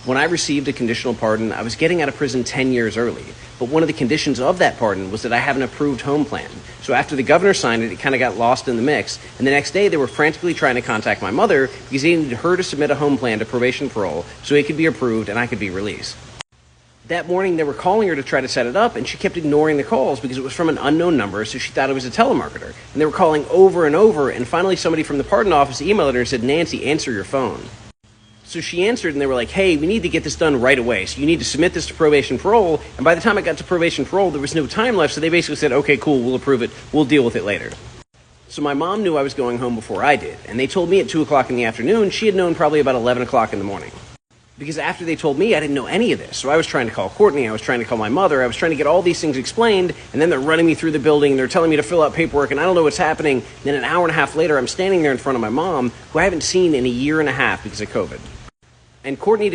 When I received a conditional pardon, I was getting out of prison 10 years early. But one of the conditions of that pardon was that I have an approved home plan. So after the governor signed it, it kind of got lost in the mix. And the next day, they were frantically trying to contact my mother because they needed her to submit a home plan to probation parole so it could be approved and I could be released. That morning, they were calling her to try to set it up, and she kept ignoring the calls because it was from an unknown number, so she thought it was a telemarketer. And they were calling over and over, and finally somebody from the pardon office emailed her and said, "Nancy, answer your phone." So she answered, and they were like, "Hey, we need to get this done right away. So you need to submit this to probation parole." And by the time I got to probation parole, there was no time left, so they basically said, "Okay, cool, we'll approve it. We'll deal with it later." So my mom knew I was going home before I did, and they told me at 2 o'clock in the afternoon. She had known probably about 11 o'clock in the morning. Because after they told me, I didn't know any of this. So I was trying to call Courtney, I was trying to call my mother, I was trying to get all these things explained, and then they're running me through the building, and they're telling me to fill out paperwork, and I don't know what's happening. And then an hour and a half later, I'm standing there in front of my mom, who I haven't seen in a year and a half because of COVID. And Courtney didn't